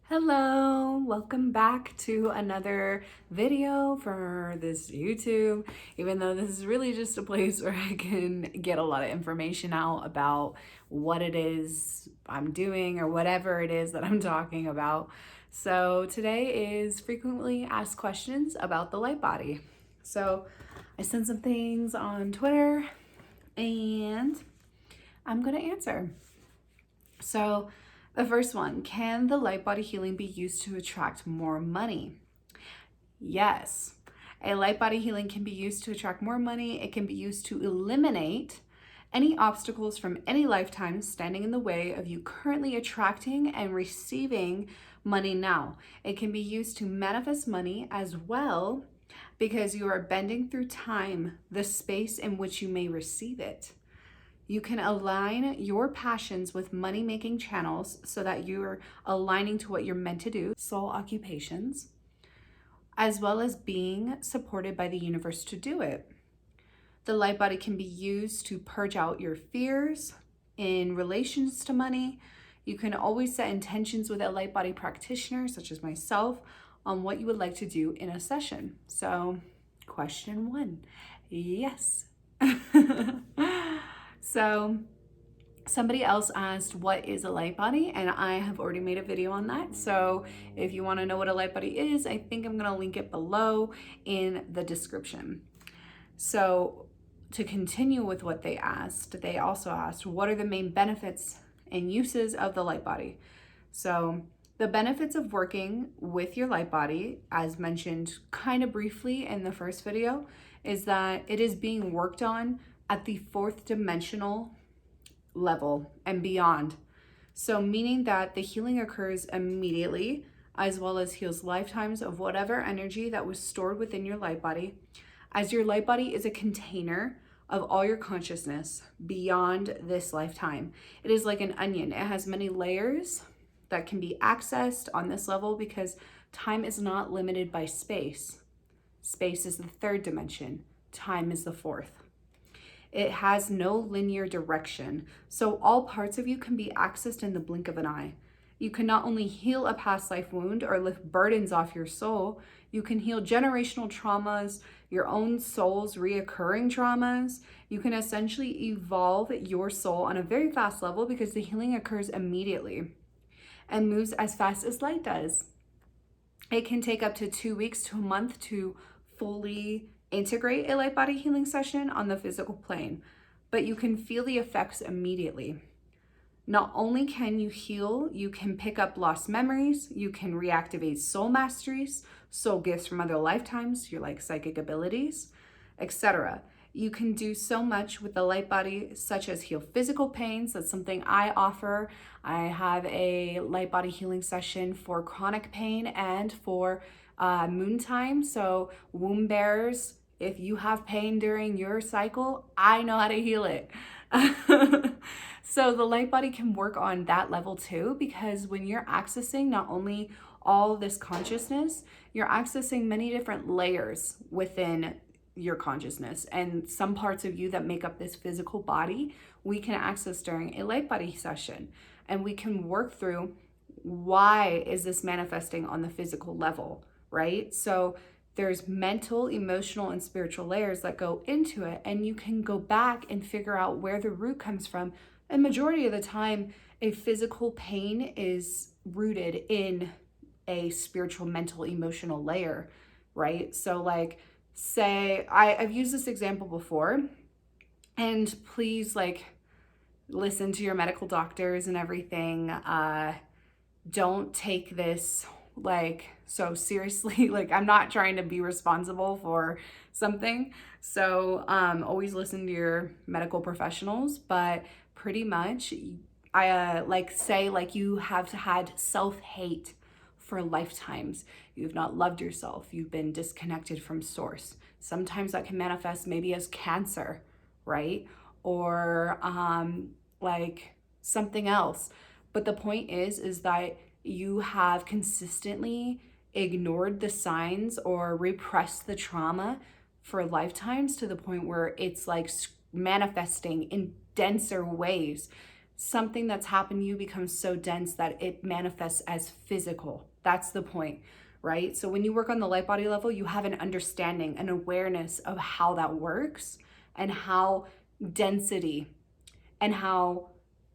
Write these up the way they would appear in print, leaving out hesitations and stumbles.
Hello, welcome back to another video for this YouTube, even though this is really just a place where I can get a lot of information out about what it is I'm doing or whatever it is that I'm talking about. So today is frequently asked questions about the light body. So I sent some things on Twitter and I'm gonna answer. So the first one, can the light body healing be used to attract more money? Yes. A light body healing can be used to attract more money. It can be used to eliminate any obstacles from any lifetime standing in the way of you currently attracting and receiving money now. It can be used to manifest money as well because you are bending through time, the space in which you may receive it. You can align your passions with money-making channels so that you're aligning to what you're meant to do, soul occupations, as well as being supported by the universe to do it. The light body can be used to purge out your fears in relations to money. You can always set intentions with a light body practitioner, such as myself, on what you would like to do in a session. So, question 1, yes. So somebody else asked, what is a light body? And I have already made a video on that. So if you want to know what a light body is, I think I'm going to link it below in the description. So to continue with what they asked, they also asked, what are the main benefits and uses of the light body? So the benefits of working with your light body, as mentioned kind of briefly in the first video, is that it is being worked on at the 4th dimensional level and beyond. So meaning that the healing occurs immediately, as well as heals lifetimes of whatever energy that was stored within your light body, as your light body is a container of all your consciousness beyond this lifetime. It is like an onion. It has many layers that can be accessed on this level because time is not limited by space. Space is the 3rd dimension. Time is the 4th. It has no linear direction, so all parts of you can be accessed in the blink of an eye. You can not only heal a past life wound or lift burdens off your soul, you can heal generational traumas, your own soul's reoccurring traumas. You can essentially evolve your soul on a very fast level because the healing occurs immediately and moves as fast as light does. It can take up to 2 weeks to a month to fully integrate a light body healing session on the physical plane, but you can feel the effects immediately. Not only can you heal, you can pick up lost memories, you can reactivate soul masteries, soul gifts from other lifetimes, your like psychic abilities, etc. You can do so much with the light body, such as heal physical pains. That's something I offer. I have a light body healing session for chronic pain and for moon time. So womb bearers, if you have pain during your cycle, I know how to heal it. So the light body can work on that level too, because when you're accessing not only all this consciousness, you're accessing many different layers within your consciousness, and some parts of you that make up this physical body we can access during a light body session, and we can work through why is this manifesting on the physical level, right? So there's mental, emotional, and spiritual layers that go into it, and you can go back and figure out where the root comes from. And majority of the time, a physical pain is rooted in a spiritual, mental, emotional layer, right? So like, say, I've used this example before, and please like listen to your medical doctors and everything. Don't take this like so seriously. Like, I'm not trying to be responsible for something. So always listen to your medical professionals, but pretty much I like say like you have had self-hate for lifetimes. You've not loved yourself. You've been disconnected from source. Sometimes that can manifest maybe as cancer, right? Or like something else. But the point is that you have consistently ignored the signs or repressed the trauma for lifetimes to the point where it's like manifesting in denser ways. something that's happened to you becomes so dense that it manifests as physical. That's the point, right? So when you work on the light body level, you have an understanding, an awareness of how that works and how density and how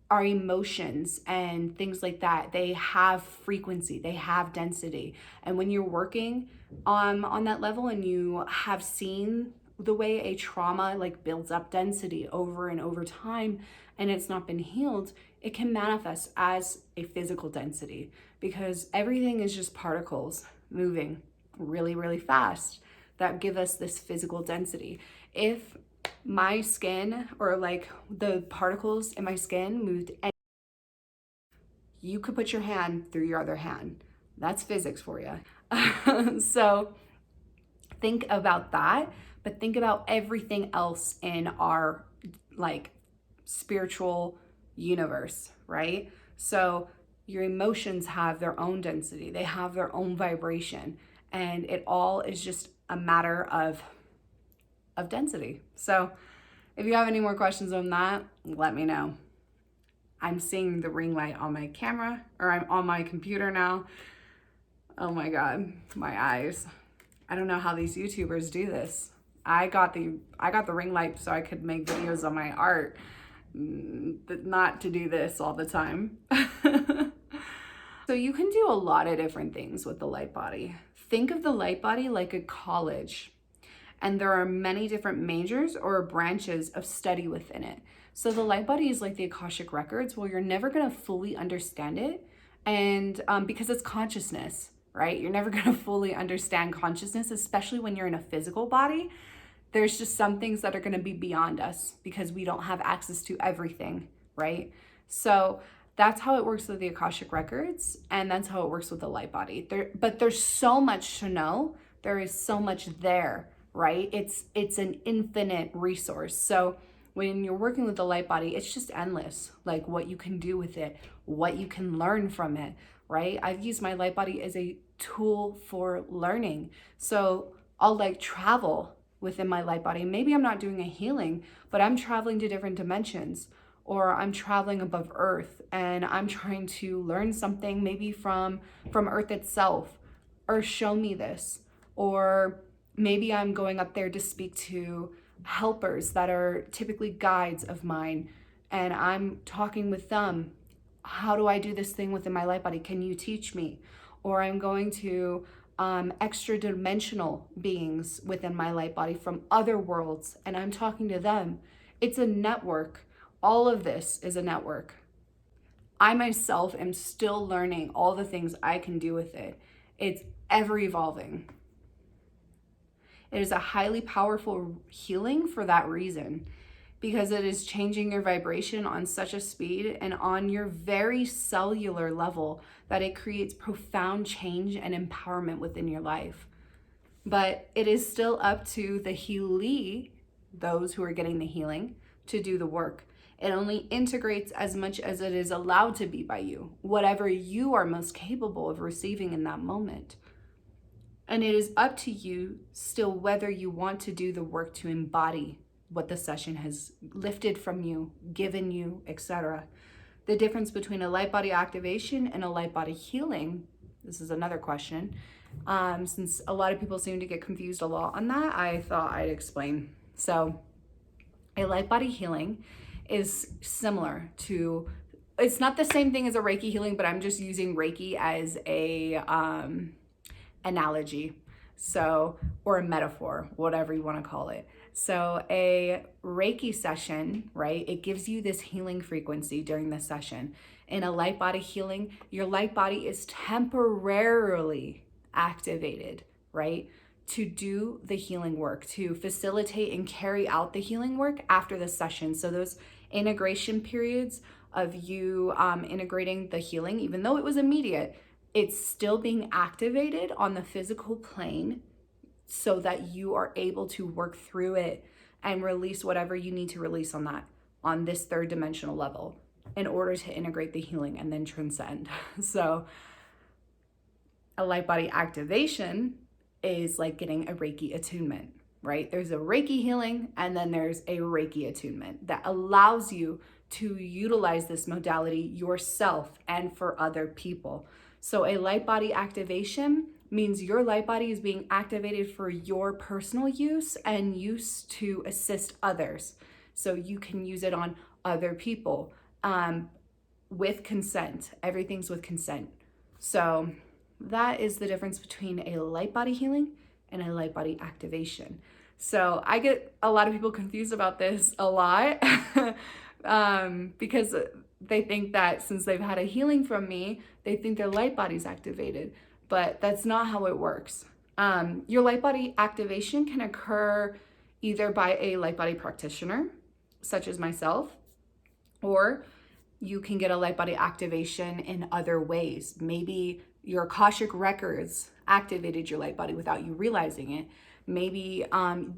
our emotions and things like that, they have frequency, they have density. And when you're working on that level and you have seen the way a trauma like builds up density over and over time and it's not been healed, it can manifest as a physical density because everything is just particles moving really, really fast that give us this physical density. If my skin or like the particles in my skin moved, and you could put your hand through your other hand. That's physics for you. So think about that, but think about everything else in our like spiritual universe, right? So your emotions have their own density, they have their own vibration, and it all is just a matter of density. So if you have any more questions on that, let me know. I'm seeing the ring light on my camera, or I'm on my computer now. Oh my God, my eyes. I don't know how these YouTubers do this. I got the ring light so I could make videos on my art, but not to do this all the time. So you can do a lot of different things with the light body. Think of the light body like a college, and there are many different majors or branches of study within it. So the light body is like the Akashic records. Well, you're never gonna fully understand it, and because it's consciousness, right? You're never gonna fully understand consciousness, especially when you're in a physical body. There's just some things that are gonna be beyond us because we don't have access to everything, right? So that's how it works with the Akashic records, and that's how it works with the light body. But there's so much to know. There is so much there, right? It's an infinite resource. So when you're working with the light body, it's just endless, like what you can do with it, what you can learn from it, right? I've used my light body as a tool for learning. So I'll like travel within my light body. Maybe I'm not doing a healing, but I'm traveling to different dimensions, or I'm traveling above Earth and I'm trying to learn something maybe from Earth itself, or show me this, or maybe I'm going up there to speak to helpers that are typically guides of mine, and I'm talking with them. How do I do this thing within my light body? Can you teach me? Or I'm going to extra dimensional beings within my light body from other worlds, and I'm talking to them. It's a network. All of this is a network. I myself am still learning all the things I can do with it. It's ever evolving. It is a highly powerful healing for that reason, because it is changing your vibration on such a speed and on your very cellular level that it creates profound change and empowerment within your life. But it is still up to the healee, those who are getting the healing, to do the work. It only integrates as much as it is allowed to be by you, whatever you are most capable of receiving in that moment. And it is up to you still whether you want to do the work to embody what the session has lifted from you, given you, etc. The difference between a light body activation and a light body healing, this is another question. Since a lot of people seem to get confused a lot on that, I thought I'd explain. So a light body healing is similar to, it's not the same thing as a Reiki healing, but I'm just using Reiki as a analogy, so, or a metaphor, whatever you want to call it. So a Reiki session, right, it gives you this healing frequency during the session. In a light body healing, your light body is temporarily activated, right, to do the healing work, to facilitate and carry out the healing work after the session. So those integration periods of you integrating the healing, even though it was immediate, it's still being activated on the physical plane so that you are able to work through it and release whatever you need to release on this third dimensional level in order to integrate the healing and then transcend. So a light body activation is like getting a Reiki attunement, right? There's a Reiki healing and then there's a Reiki attunement that allows you to utilize this modality yourself and for other people. So a light body activation means your light body is being activated for your personal use and use to assist others. So you can use it on other people with consent. Everything's with consent. So that is the difference between a light body healing and a light body activation. So I get a lot of people confused about this a lot because they think that since they've had a healing from me, they think their light body's activated, but that's not how it works. Your light body activation can occur either by a light body practitioner, such as myself, or you can get a light body activation in other ways. Maybe your Akashic records activated your light body without you realizing it. Maybe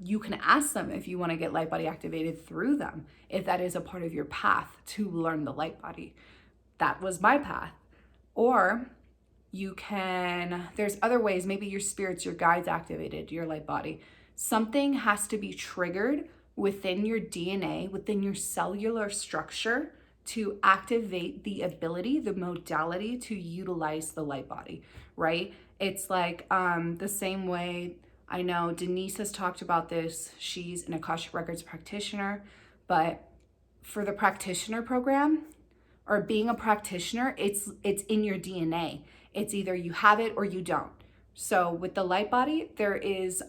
you can ask them if you want to get light body activated through them, if that is a part of your path to learn the light body. That was my path. Or you can, there's other ways, maybe your spirits, your guides activated your light body. Something has to be triggered within your DNA, within your cellular structure, to activate the ability, the modality to utilize the light body, right? It's like the same way, I know Denise has talked about this. She's an Akashic Records practitioner, but for the practitioner program or being a practitioner, it's in your DNA. It's either you have it or you don't. So with the light body, there is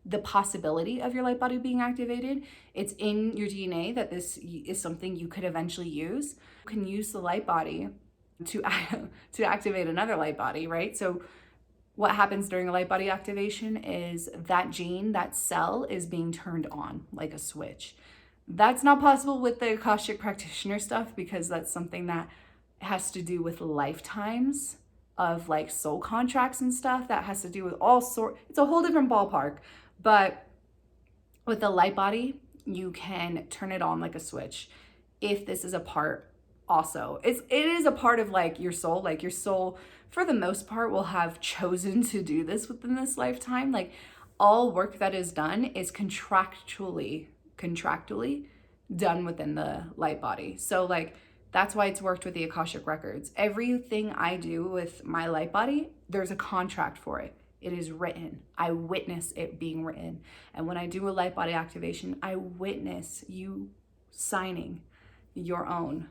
the possibility of your light body being activated. It's in your DNA that this is something you could eventually use. You can use the light body to activate another light body, right? So what happens during a light body activation is that gene, that cell is being turned on like a switch. That's not possible with the Akashic practitioner stuff because that's something that has to do with lifetimes of like soul contracts and stuff. That has to do with all sorts, it's a whole different ballpark. But with the light body, you can turn it on like a switch. If this is a part also, it is a part of like your soul for the most part will have chosen to do this within this lifetime. Like all work that is done is contractually done within the light body. So like that's why it's worked with the Akashic records. Everything I do with my light body, there's a contract for it. It is written. I witness it being written. And when I do a light body activation, I witness you signing your own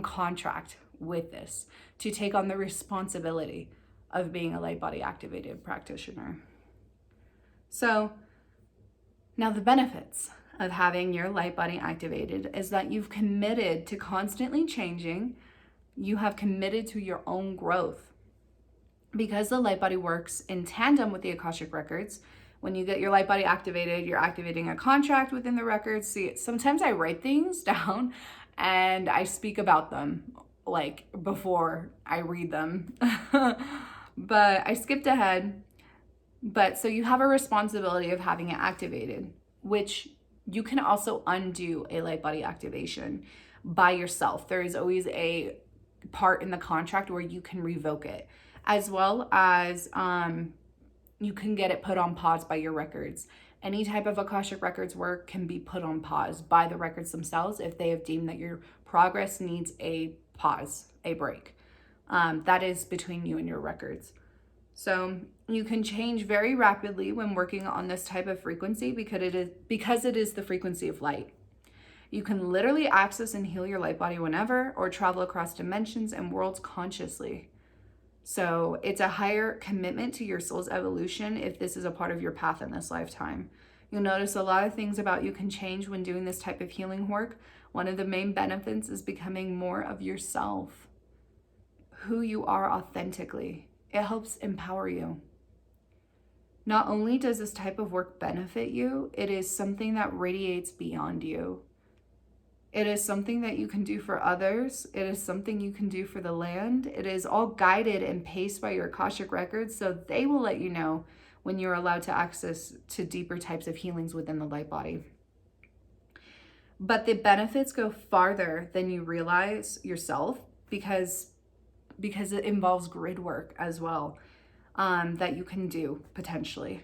contract with this to take on the responsibility of being a light body activated practitioner. So now the benefits of having your light body activated is that you've committed to constantly changing. You have committed to your own growth. Because the light body works in tandem with the Akashic records, when you get your light body activated, you're activating a contract within the records. See, sometimes I write things down and I speak about them like before I read them. But I skipped ahead. But so you have a responsibility of having it activated, which you can also undo a light body activation by yourself. There is always a part in the contract where you can revoke it, as well as you can get it put on pause by your records. Any type of Akashic records work can be put on pause by the records themselves if they have deemed that your progress needs a pause, a break. That is between you and your records. So you can change very rapidly when working on this type of frequency because it is the frequency of light. You can literally access and heal your light body whenever, or travel across dimensions and worlds consciously. So it's a higher commitment to your soul's evolution if this is a part of your path in this lifetime. You'll notice a lot of things about you can change when doing this type of healing work. One of the main benefits is becoming more of yourself, who you are authentically. It helps empower you. Not only does this type of work benefit you, it is something that radiates beyond you. It is something that you can do for others. It is something you can do for the land. It is all guided and paced by your Akashic records, so they will let you know when you're allowed to access to deeper types of healings within the light body. But the benefits go farther than you realize yourself because it involves grid work as well, that you can do potentially.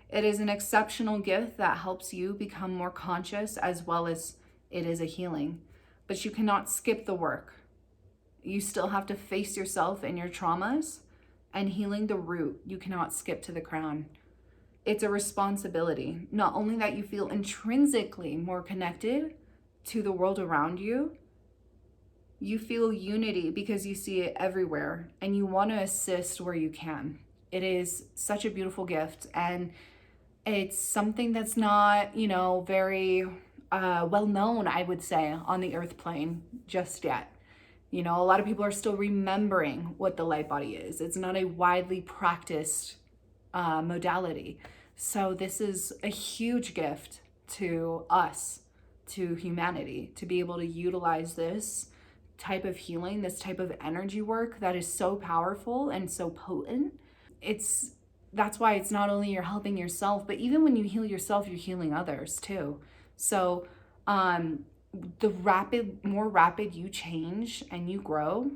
It is an exceptional gift that helps you become more conscious, as well as it is a healing. But you cannot skip the work. You still have to face yourself and your traumas, and healing the root. You cannot skip to the crown. It's a responsibility. Not only that you feel intrinsically more connected to the world around you, you feel unity because you see it everywhere and you want to assist where you can. It is such a beautiful gift, and it's something that's not, very well known, I would say, on the earth plane just yet. A lot of people are still remembering what the light body is. It's not a widely practiced modality. So this is a huge gift to us, to humanity, to be able to utilize this type of healing, this type of energy work that is so powerful and so potent. That's why it's not only you're helping yourself, but even when you heal yourself, you're healing others too. So the more rapid you change and you grow,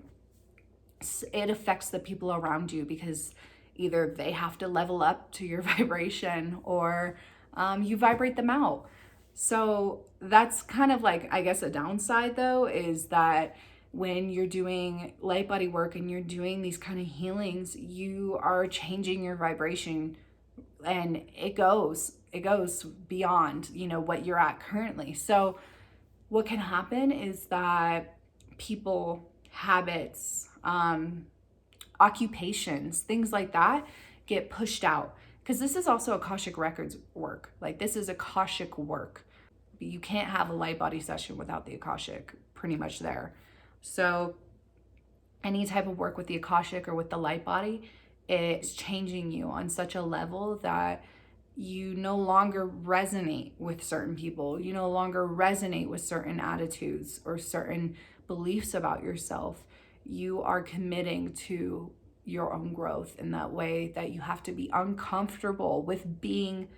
it affects the people around you, because either they have to level up to your vibration, or you vibrate them out. So that's kind of like, I guess, a downside though, is that when you're doing light body work and you're doing these kind of healings, you are changing your vibration, and it goes beyond, what you're at currently. So what can happen is that people, habits, occupations, things like that get pushed out, because this is also Akashic Records work. Like, this is Akashic work. You can't have a light body session without the Akashic pretty much there. So any type of work with the Akashic or with the light body, it's changing you on such a level that you no longer resonate with certain people. You no longer resonate with certain attitudes or certain beliefs about yourself. You are committing to your own growth in that way that you have to be uncomfortable with being,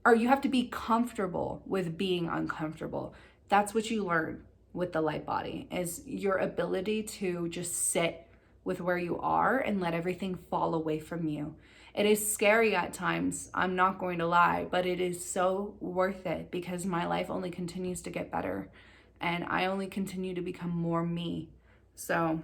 or you have to be comfortable with being uncomfortable. That's what you learn with the light body, is your ability to just sit with where you are and let everything fall away from you. It is scary at times, I'm not going to lie, but it is so worth it, because my life only continues to get better and I only continue to become more me. So,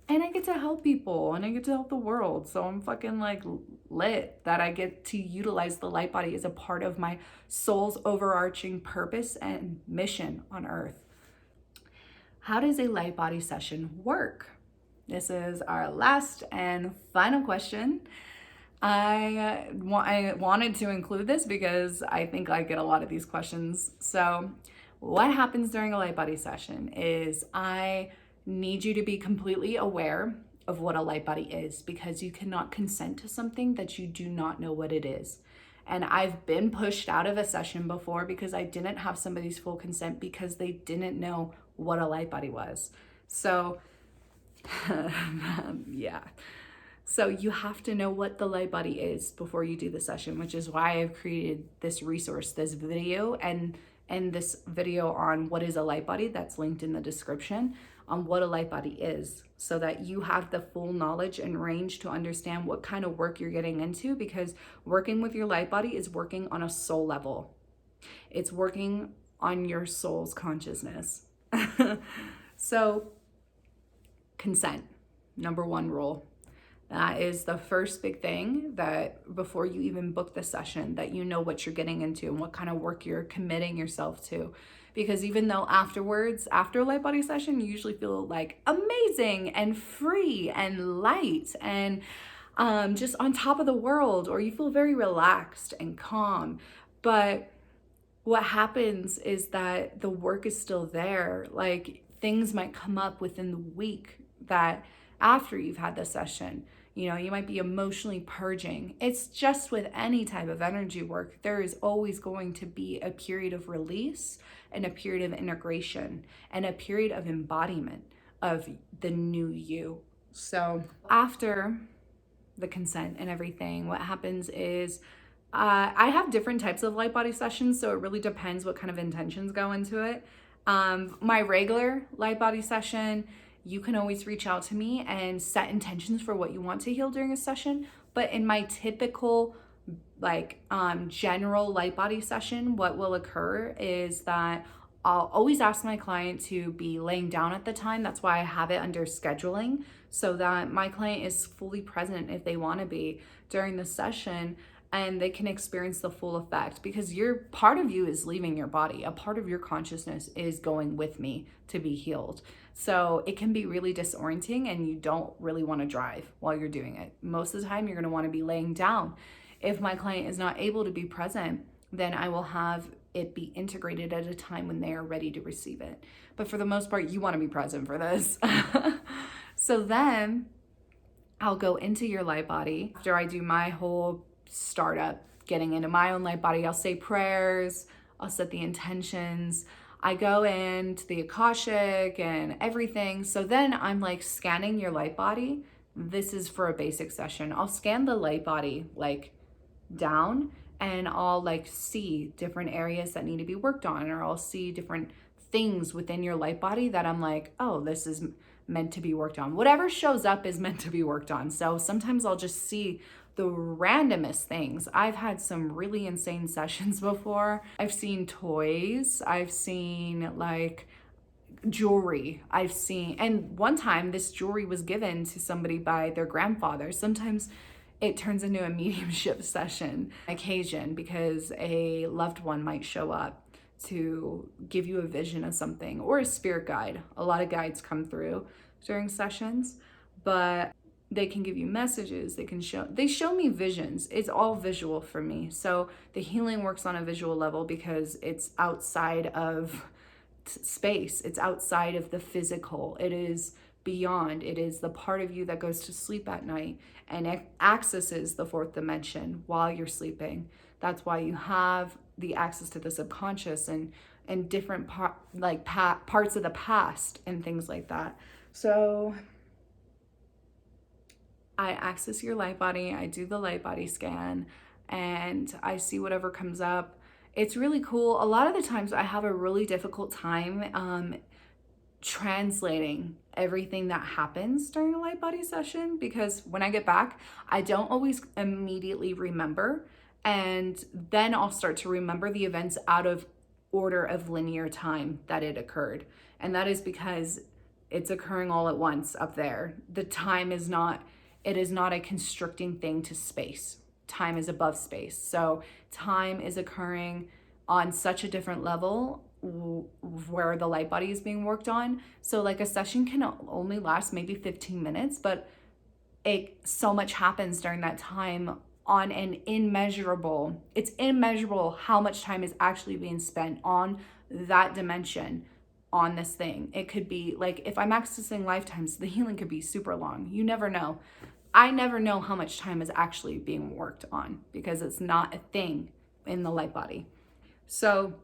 and I get to help people and I get to help the world. So I'm fucking like lit that I get to utilize the light body as a part of my soul's overarching purpose and mission on earth. How does a light body session work? This is our last and final question. I wanted to include this because I think I get a lot of these questions. So what happens during a light body session is I need you to be completely aware of what a light body is, because you cannot consent to something that you do not know what it is. And I've been pushed out of a session before because I didn't have somebody's full consent because they didn't know what a light body was. So yeah. So you have to know what the light body is before you do the session, which is why I've created this resource, this video, and this video on what is a light body that's linked in the description, on what a light body is, so that you have the full knowledge and range to understand what kind of work you're getting into, because working with your light body is working on a soul level. It's working on your soul's consciousness. So consent, number one rule. That is the first big thing, that before you even book the session, that you know what you're getting into and what kind of work you're committing yourself to. Because even though afterwards, after a light body session, you usually feel like amazing and free and light and just on top of the world, or you feel very relaxed and calm. But what happens is that the work is still there. Like, things might come up within the week that after you've had the session, you might be emotionally purging. It's just with any type of energy work, there is always going to be a period of release and a period of integration and a period of embodiment of the new you. So after the consent and everything, what happens is I have different types of light body sessions, so it really depends what kind of intentions go into it. My regular light body session, you can always reach out to me and set intentions for what you want to heal during a session. But in my typical general light body session, what will occur is that I'll always ask my client to be laying down at the time. That's why I have it under scheduling, so that my client is fully present if they want to be during the session, and they can experience the full effect, because your part of you is leaving your body. A part of your consciousness is going with me to be healed. So it can be really disorienting, and you don't really want to drive while you're doing it. Most of the time, you're going to want to be laying down. If my client is not able to be present, then I will have it be integrated at a time when they are ready to receive it. But for the most part, you want to be present for this. So then I'll go into your light body. After I do my whole startup, getting into my own light body, I'll say prayers, I'll set the intentions, I go into the Akashic and everything. So then I'm like scanning your light body. This is for a basic session. I'll scan the light body like down, and I'll like see different areas that need to be worked on, or I'll see different things within your light body that I'm like, oh, this is meant to be worked on. Whatever shows up is meant to be worked on. So sometimes I'll just see the randomest things. I've had some really insane sessions before. I've seen toys, I've seen like jewelry, I've seen, and one time this jewelry was given to somebody by their grandfather. Sometimes it turns into a mediumship session occasion, because a loved one might show up to give you a vision of something, or a spirit guide. A lot of guides come through during sessions, but they can give you messages. They show me visions. It's all visual for me. So the healing works on a visual level because it's outside of space. It's outside of the physical. It is beyond. It is the part of you that goes to sleep at night and accesses the fourth dimension while you're sleeping. That's why you have the access to the subconscious and different parts of the past and things like that. So I access your light body, I do the light body scan, and I see whatever comes up. It's really cool. A lot of the times I have a really difficult time translating everything that happens during a light body session, because when I get back, I don't always immediately remember. And then I'll start to remember the events out of order of linear time that it occurred. And that is because it's occurring all at once up there. The time is not, it is not a constricting thing to space. Time is above space. So time is occurring on such a different level where the light body is being worked on. So like a session can only last maybe 15 minutes, but so much happens during that time on an it's immeasurable how much time is actually being spent on that dimension, on this thing. It could be like, if I'm accessing lifetimes, the healing could be super long. You never know. I never know how much time is actually being worked on, because it's not a thing in the light body. So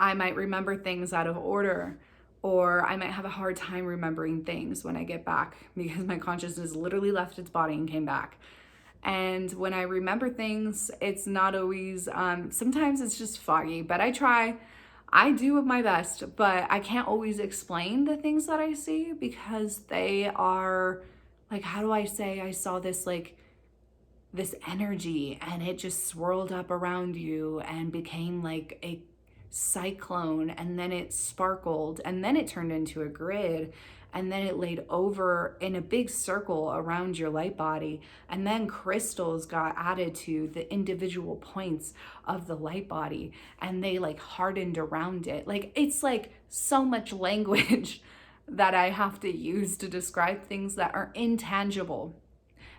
I might remember things out of order, or I might have a hard time remembering things when I get back, because my consciousness literally left its body and came back. And when I remember things, it's not always, sometimes it's just foggy, but I do my best, but I can't always explain the things that I see, because they are like, how do I say, I saw this energy and it just swirled up around you and became like a cyclone, and then it sparkled, and then it turned into a grid, and then it laid over in a big circle around your light body, and then crystals got added to the individual points of the light body, and they like hardened around it. Like, it's like so much language that I have to use to describe things that are intangible.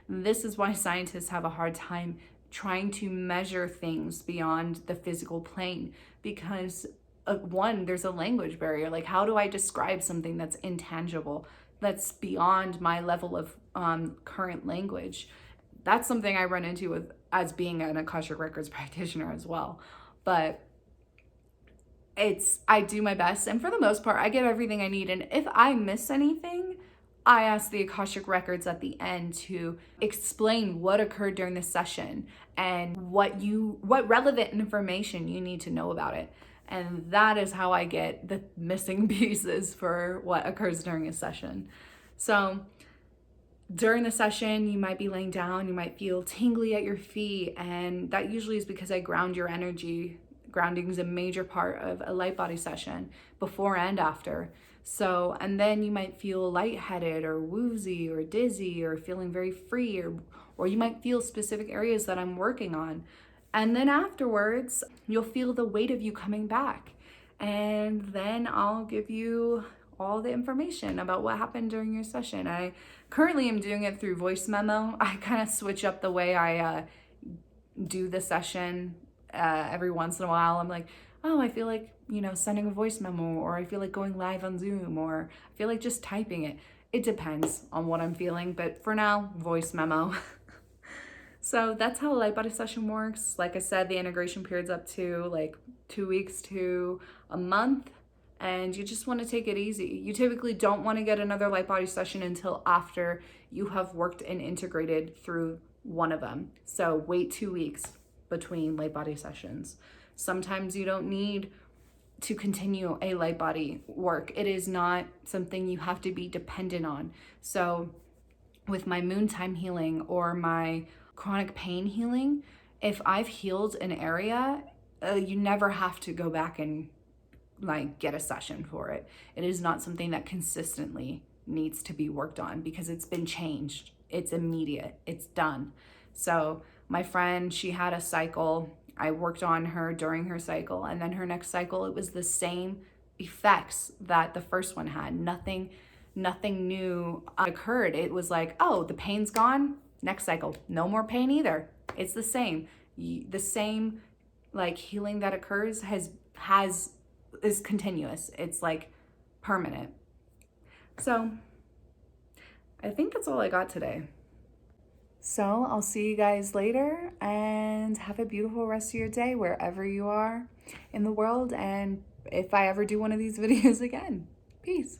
This is why scientists have a hard time trying to measure things beyond the physical plane, because one, there's a language barrier. Like, how do I describe something that's intangible, that's beyond my level of current language? That's something I run into with as being an Akashic Records practitioner as well. But I do my best, and for the most part, I get everything I need. And if I miss anything, I ask the Akashic Records at the end to explain what occurred during the session and what relevant information you need to know about it. And that is how I get the missing pieces for what occurs during a session. So during the session, you might be laying down, you might feel tingly at your feet, and that usually is because I ground your energy Grounding is a major part of a light body session, before and after. So, and then you might feel lightheaded or woozy or dizzy or feeling very free, or you might feel specific areas that I'm working on. And then afterwards, you'll feel the weight of you coming back. And then I'll give you all the information about what happened during your session. I currently am doing it through voice memo. I kind of switch up the way I do the session every once in a while. I'm like, oh, I feel like, sending a voice memo, or I feel like going live on Zoom, or I feel like just typing it. It depends on what I'm feeling, but for now, voice memo. So that's how a light body session works. Like I said, the integration period's up to like 2 weeks to a month, and you just want to take it easy. You typically don't want to get another light body session until after you have worked and integrated through one of them. So wait 2 weeks between light body sessions. Sometimes you don't need to continue a light body work. It is not something you have to be dependent on. So with my moon time healing or my chronic pain healing, if I've healed an area, you never have to go back and like get a session for it. It is not something that consistently needs to be worked on because it's been changed. It's immediate. It's done. So my friend, she had a cycle. I worked on her during her cycle, and then her next cycle, it was the same effects that the first one had. Nothing new occurred. It was like, oh, the pain's gone. Next cycle, no more pain either. It's the same. The same like healing that occurs is continuous. It's like permanent. So I think that's all I got today. So I'll see you guys later, and have a beautiful rest of your day wherever you are in the world. And if I ever do one of these videos again, peace.